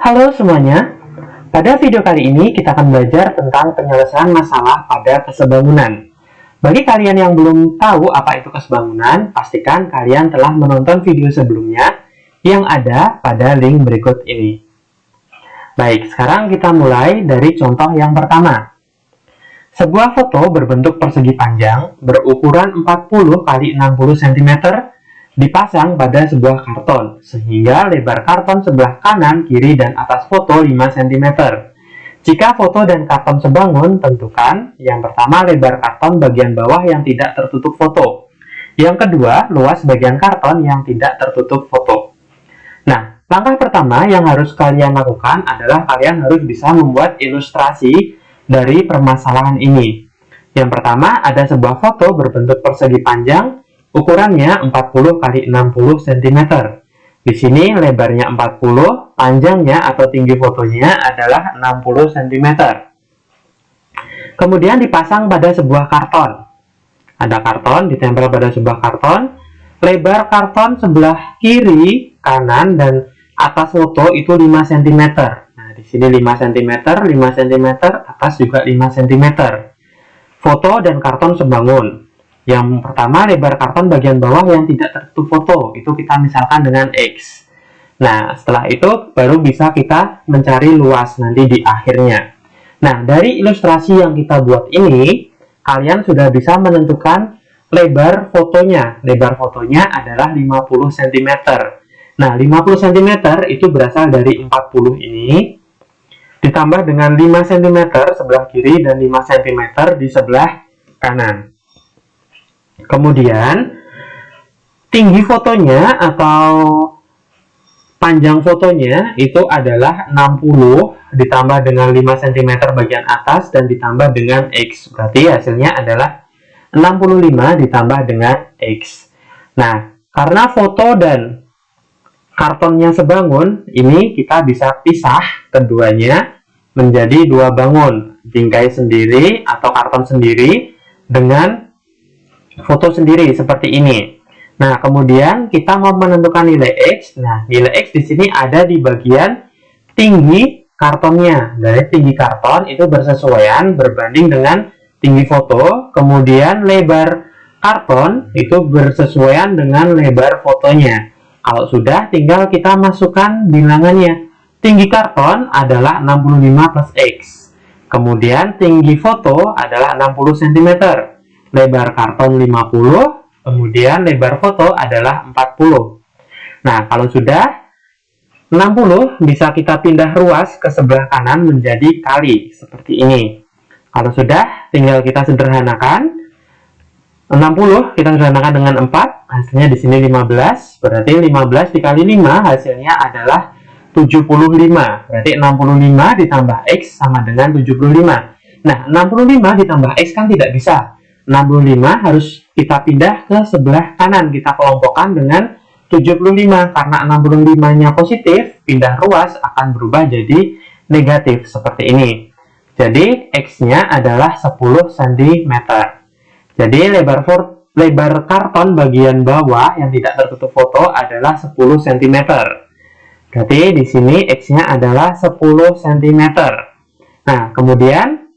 Halo semuanya, pada video kali ini kita akan belajar tentang penyelesaian masalah pada kesebangunan. Bagi kalian yang belum tahu apa itu kesebangunan, pastikan kalian telah menonton video sebelumnya yang ada pada link berikut ini. Baik, sekarang kita mulai dari contoh yang pertama. Sebuah foto berbentuk persegi panjang berukuran 40 x 60 cm dipasang pada sebuah karton, sehingga lebar karton sebelah kanan, kiri, dan atas foto 5 cm. Jika foto dan karton sebangun, tentukan yang pertama lebar karton bagian bawah yang tidak tertutup foto. Yang kedua, luas bagian karton yang tidak tertutup foto. Nah, langkah pertama yang harus kalian lakukan adalah kalian harus bisa membuat ilustrasi dari permasalahan ini. Yang pertama, ada sebuah foto berbentuk persegi panjang, ukurannya 40 x 60 cm. Di sini lebarnya 40, panjangnya atau tinggi fotonya adalah 60 cm. Kemudian dipasang pada sebuah karton. Ada karton ditempel pada sebuah karton. Lebar karton sebelah kiri, kanan, dan atas foto itu 5 cm. Nah, di sini 5 cm, 5 cm, atas juga 5 cm. Foto dan karton sebangun. Yang pertama, lebar karton bagian bawah yang tidak tertutup foto. Itu kita misalkan dengan X. Nah, setelah itu baru bisa kita mencari luas nanti di akhirnya. Nah, dari ilustrasi yang kita buat ini, kalian sudah bisa menentukan lebar fotonya. Lebar fotonya adalah 50 cm. Nah, 50 cm itu berasal dari 40 ini, ditambah dengan 5 cm sebelah kiri dan 5 cm di sebelah kanan. Kemudian, tinggi fotonya atau panjang fotonya itu adalah 60 ditambah dengan 5 cm bagian atas dan ditambah dengan X. Berarti hasilnya adalah 65 ditambah dengan X. Nah, karena foto dan kartonnya sebangun, ini kita bisa pisah keduanya menjadi dua bangun. Bingkai sendiri atau karton sendiri dengan foto sendiri seperti ini. Nah, kemudian kita mau menentukan nilai X. Nah, nilai X di sini ada di bagian tinggi kartonnya. Dari tinggi karton itu bersesuaian berbanding dengan tinggi foto. Kemudian lebar karton itu bersesuaian dengan lebar fotonya. Kalau sudah, tinggal kita masukkan bilangannya. Tinggi karton adalah 65 plus X. Kemudian tinggi foto adalah 60 cm. Lebar karton 50, kemudian lebar foto adalah 40. Nah, kalau sudah 60 bisa kita pindah ruas ke sebelah kanan menjadi kali, seperti ini. Kalau sudah, tinggal kita sederhanakan. 60 kita sederhanakan dengan 4, hasilnya di sini 15, berarti 15 dikali 5 hasilnya adalah 75. Berarti 65 ditambah X sama dengan 75. Nah, 65 ditambah X kan tidak bisa. 65 harus kita pindah ke sebelah kanan, kita kelompokkan dengan 75. Karena 65-nya positif, pindah ruas akan berubah jadi negatif seperti ini. Jadi X-nya adalah 10 cm. Jadi lebar karton bagian bawah yang tidak tertutup foto adalah 10 cm. Berarti di sini X-nya adalah 10 cm. Nah, kemudian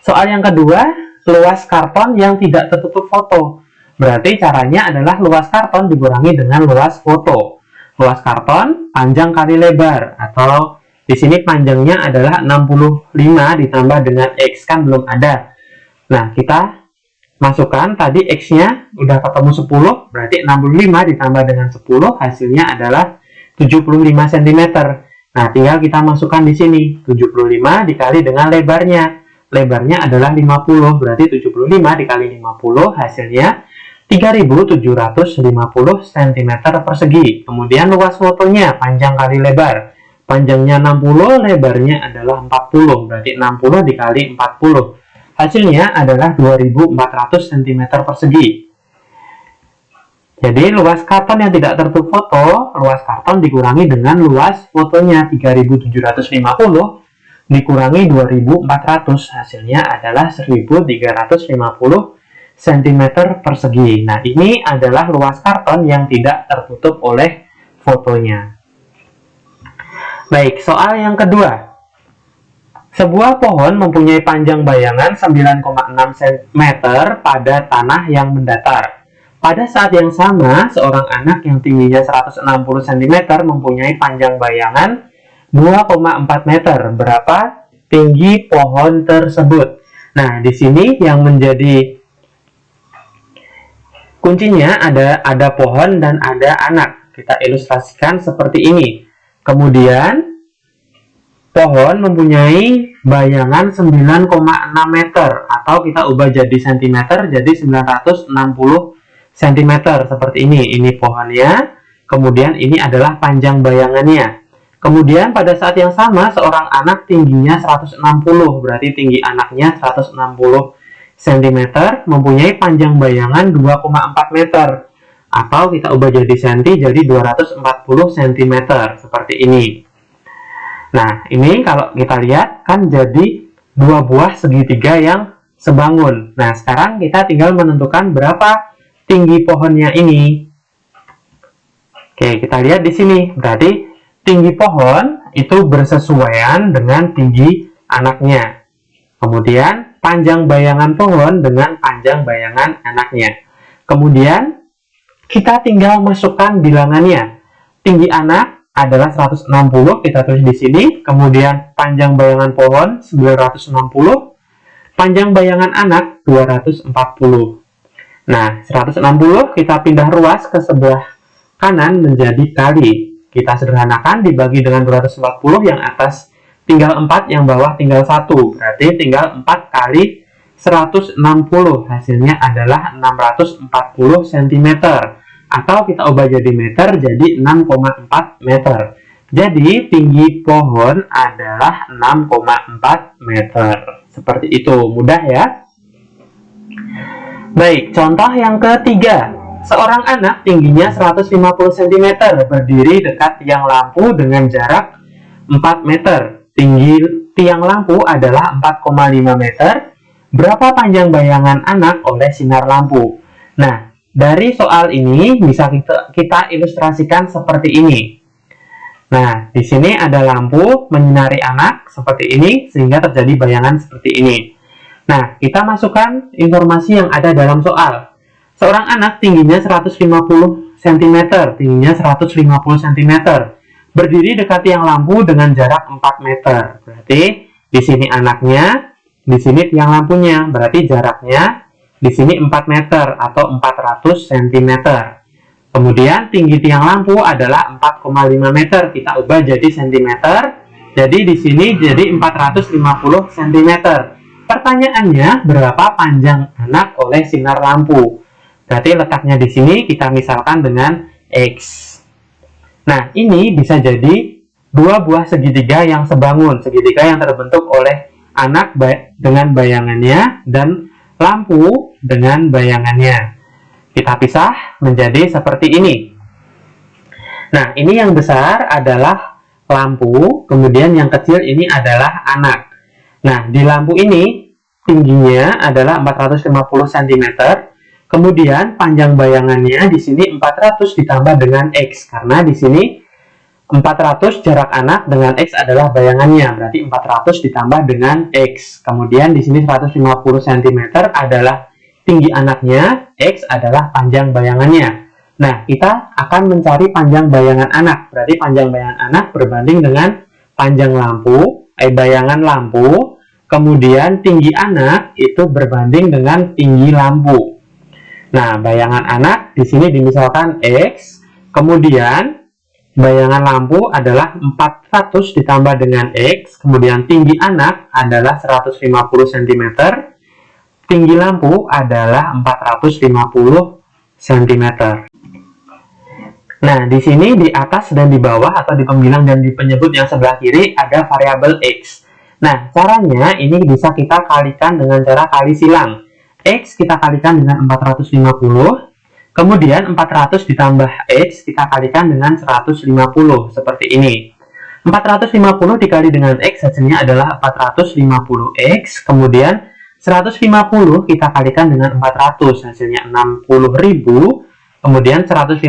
soal yang kedua, luas karton yang tidak tertutup foto. Berarti caranya adalah luas karton dikurangi dengan luas foto. Luas karton panjang kali lebar, atau di sini panjangnya adalah 65 ditambah dengan X, kan belum ada. Nah, kita masukkan tadi X-nya udah ketemu 10, berarti 65 ditambah dengan 10 hasilnya adalah 75 cm. Nah, tinggal kita masukkan di sini 75 dikali dengan lebarnya. Lebarnya adalah 50, berarti 75 dikali 50 hasilnya 3750 cm persegi. Kemudian luas fotonya panjang kali lebar. Panjangnya 60, lebarnya adalah 40, berarti 60 dikali 40. Hasilnya adalah 2400 cm persegi. Jadi luas karton yang tidak tertutup foto, luas karton dikurangi dengan luas fotonya 3750 dikurangi 2400, hasilnya adalah 1350 cm persegi. Nah, ini adalah luas karton yang tidak tertutup oleh fotonya. Baik, soal yang kedua. Sebuah pohon mempunyai panjang bayangan 9,6 cm pada tanah yang mendatar. Pada saat yang sama, seorang anak yang tingginya 160 cm mempunyai panjang bayangan 2,4 meter. Berapa tinggi pohon tersebut? Nah, di sini yang menjadi kuncinya ada pohon dan ada anak. Kita ilustrasikan seperti ini. Kemudian pohon mempunyai bayangan 9,6 meter atau kita ubah jadi cm jadi 960 cm seperti ini. Ini pohonnya. Kemudian ini adalah panjang bayangannya. Kemudian pada saat yang sama seorang anak tingginya 160, berarti tinggi anaknya 160 cm, mempunyai panjang bayangan 2,4 meter. Atau kita ubah jadi senti jadi 240 cm seperti ini. Nah, ini kalau kita lihat kan jadi dua buah segitiga yang sebangun. Nah, sekarang kita tinggal menentukan berapa tinggi pohonnya ini. Oke, kita lihat di sini. Berarti tinggi pohon itu bersesuaian dengan tinggi anaknya. Kemudian panjang bayangan pohon dengan panjang bayangan anaknya. Kemudian kita tinggal masukkan bilangannya. Tinggi anak adalah 160, kita tulis di sini. Kemudian panjang bayangan pohon 960, panjang bayangan anak 240. Nah, 160 kita pindah ruas ke sebelah kanan menjadi kali. Kita sederhanakan, dibagi dengan 240, yang atas tinggal 4, yang bawah tinggal 1. Berarti tinggal 4 kali 160. Hasilnya adalah 640 cm. Atau kita ubah jadi meter, jadi 6,4 meter. Jadi tinggi pohon adalah 6,4 meter. Seperti itu, mudah ya. Baik, contoh yang ketiga. Seorang anak tingginya 150 cm berdiri dekat tiang lampu dengan jarak 4 meter. Tinggi tiang lampu adalah 4,5 meter. Berapa panjang bayangan anak oleh sinar lampu? Nah, dari soal ini bisa kita ilustrasikan seperti ini. Nah, di sini ada lampu menyinari anak seperti ini sehingga terjadi bayangan seperti ini. Nah, kita masukkan informasi yang ada dalam soal. Seorang anak tingginya 150 cm, tingginya 150 cm, berdiri dekat tiang lampu dengan jarak 4 meter. Berarti di sini anaknya, di sini tiang lampunya, berarti jaraknya di sini 4 meter atau 400 cm. Kemudian tinggi tiang lampu adalah 4,5 meter, kita ubah jadi cm. Jadi di sini jadi 450 cm. Pertanyaannya, berapa panjang anak oleh sinar lampu? Berarti letaknya di sini kita misalkan dengan X. Nah, ini bisa jadi dua buah segitiga yang sebangun. Segitiga yang terbentuk oleh anak dengan bayangannya dan lampu dengan bayangannya. Kita pisah menjadi seperti ini. Nah, ini yang besar adalah lampu, kemudian yang kecil ini adalah anak. Nah, di lampu ini tingginya adalah 450 cm. Kemudian panjang bayangannya di sini 400 ditambah dengan X. Karena di sini 400 jarak anak dengan X adalah bayangannya. Berarti 400 ditambah dengan X. Kemudian di sini 150 cm adalah tinggi anaknya. X adalah panjang bayangannya. Nah, kita akan mencari panjang bayangan anak. Berarti panjang bayangan anak berbanding dengan panjang lampu, bayangan lampu. Kemudian tinggi anak itu berbanding dengan tinggi lampu. Nah, bayangan anak di sini dimisalkan X, kemudian bayangan lampu adalah 400 ditambah dengan X, kemudian tinggi anak adalah 150 cm, tinggi lampu adalah 450 cm. Nah, di sini di atas dan di bawah atau di pembilang dan di penyebut yang sebelah kiri ada variabel X. Nah, caranya ini bisa kita kalikan dengan cara kali silang. X kita kalikan dengan 450, kemudian 400 ditambah X kita kalikan dengan 150, seperti ini. 450 dikali dengan X hasilnya adalah 450X, kemudian 150 kita kalikan dengan 400 hasilnya 60.000, kemudian 150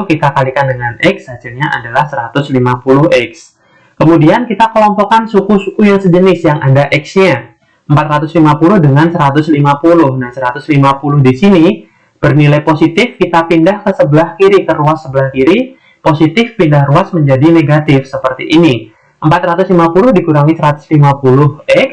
kita kalikan dengan X hasilnya adalah 150X. Kemudian kita kelompokkan suku-suku yang sejenis yang ada X-nya. 450 dengan 150. Nah, 150 di sini bernilai positif, kita pindah ke sebelah kiri, ke ruas sebelah kiri. Positif pindah ruas menjadi negatif, seperti ini. 450 dikurangi 150X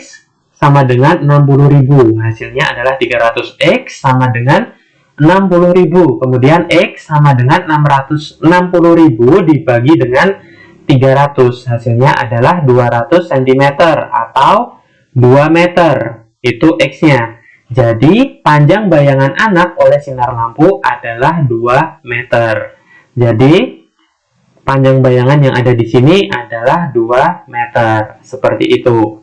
sama dengan 60.000. Hasilnya adalah 300X sama dengan 60.000. Kemudian X sama dengan 60.000 dibagi dengan 300. Hasilnya adalah 200 cm atau 2 meter. Itu X-nya. Jadi, panjang bayangan anak oleh sinar lampu adalah 2 meter. Jadi, panjang bayangan yang ada di sini adalah 2 meter. Seperti itu.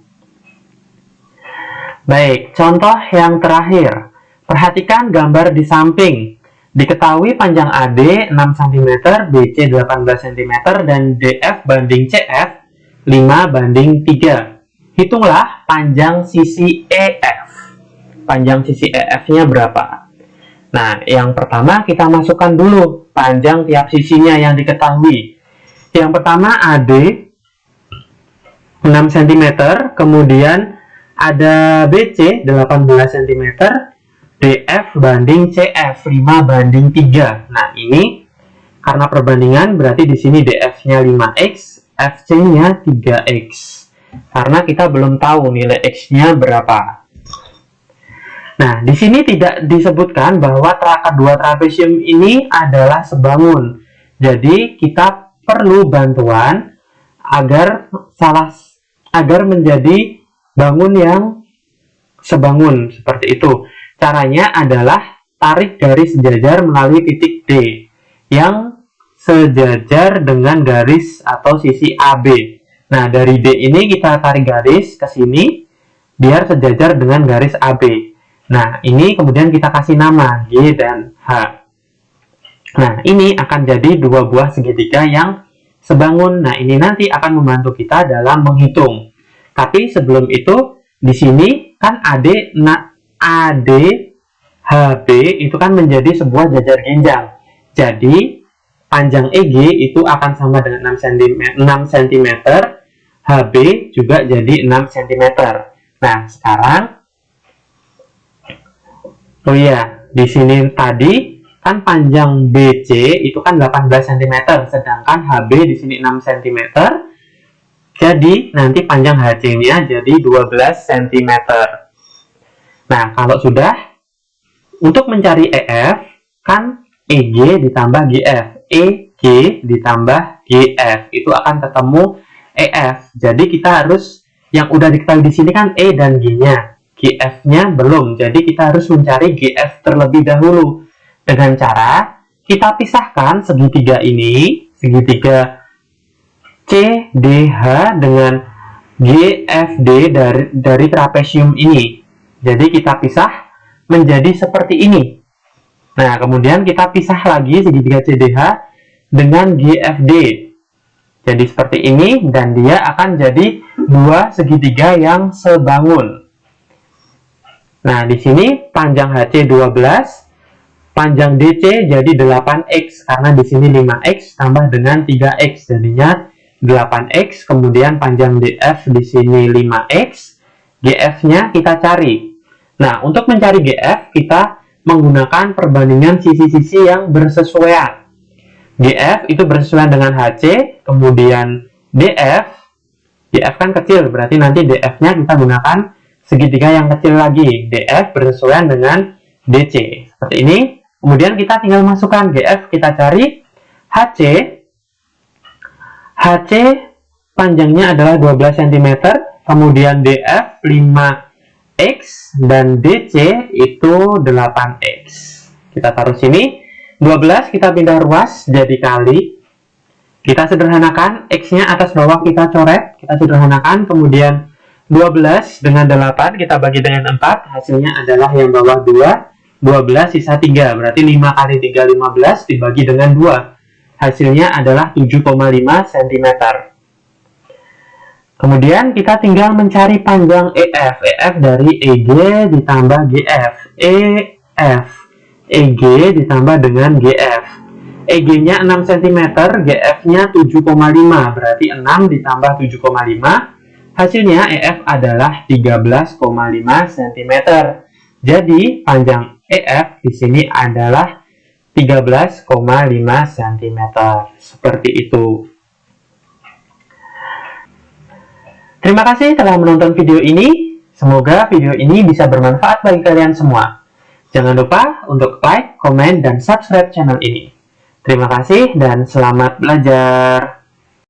Baik, contoh yang terakhir. Perhatikan gambar di samping. Diketahui panjang AD 6 cm, BC 18 cm, dan DF banding CF 5 banding 3. Hitunglah panjang sisi EF. Panjang sisi EF-nya berapa? Nah, yang pertama kita masukkan dulu panjang tiap sisinya yang diketahui. Yang pertama AD 6 cm, kemudian ada BC 18 cm, DF banding CF 5 banding 3. Nah, ini karena perbandingan berarti di sini DF-nya 5X, FC-nya 3X. Karena kita belum tahu nilai X-nya berapa. Nah, di sini tidak disebutkan bahwa kedua trapesium ini adalah sebangun. Jadi, kita perlu bantuan agar menjadi bangun yang sebangun, seperti itu. Caranya adalah tarik garis sejajar melalui titik D yang sejajar dengan garis atau sisi AB. Nah, dari D ini kita tarik garis ke sini biar sejajar dengan garis AB. Nah, ini kemudian kita kasih nama G dan H. Nah, ini akan jadi dua buah segitiga yang sebangun. Nah, ini nanti akan membantu kita dalam menghitung. Tapi sebelum itu, di sini kan AD HB itu kan menjadi sebuah jajar genjang. Jadi, panjang EG itu akan sama dengan 6 cm, HB juga jadi 6 cm. Nah, sekarang, oh iya, di sini tadi kan panjang BC itu kan 18 cm, sedangkan HB di sini 6 cm. Jadi, nanti panjang HC-nya jadi 12 cm. Nah, kalau sudah, untuk mencari EF, kan EG ditambah GF. EG ditambah GF. Itu akan ketemu EF. Jadi, kita harus, yang udah diketahui di sini kan E dan G-nya. GF-nya belum. Jadi, kita harus mencari GF terlebih dahulu. Dengan cara, kita pisahkan segitiga ini, segitiga CDH dengan GFD dari trapesium ini. Jadi kita pisah menjadi seperti ini. Nah, kemudian kita pisah lagi segitiga CDH dengan GFD. Jadi seperti ini, dan dia akan jadi dua segitiga yang sebangun. Nah, di sini panjang HC 12, panjang DC jadi 8X, karena di sini 5X tambah dengan 3X, jadinya 8X, kemudian panjang DF di sini 5X, GF-nya kita cari. Nah, untuk mencari GF, kita menggunakan perbandingan sisi-sisi yang bersesuaian. GF itu bersesuaian dengan HC, kemudian DF kan kecil, berarti nanti DF-nya kita gunakan segitiga yang kecil lagi. DF bersesuaian dengan DC. Seperti ini. Kemudian kita tinggal masukkan GF, kita cari HC panjangnya adalah 12 cm, kemudian DF 5X, dan DC itu 8X. Kita taruh sini, 12 kita pindah ruas jadi kali. Kita sederhanakan, X-nya atas bawah kita coret, kita sederhanakan, kemudian 12 dengan 8 kita bagi dengan 4, hasilnya adalah yang bawah 2, 12 sisa 3, berarti 5 kali 3, 15 dibagi dengan 2. Hasilnya adalah 7,5 cm. Kemudian kita tinggal mencari panjang EF. EF dari EG ditambah GF. EG ditambah dengan GF. EG-nya 6 cm, GF-nya 7,5, berarti 6 ditambah 7,5, hasilnya EF adalah 13,5 cm. Jadi, panjang EF di sini adalah 13,5 cm. Seperti itu. Terima kasih telah menonton video ini. Semoga video ini bisa bermanfaat bagi kalian semua. Jangan lupa untuk like, komen, dan subscribe channel ini. Terima kasih dan selamat belajar.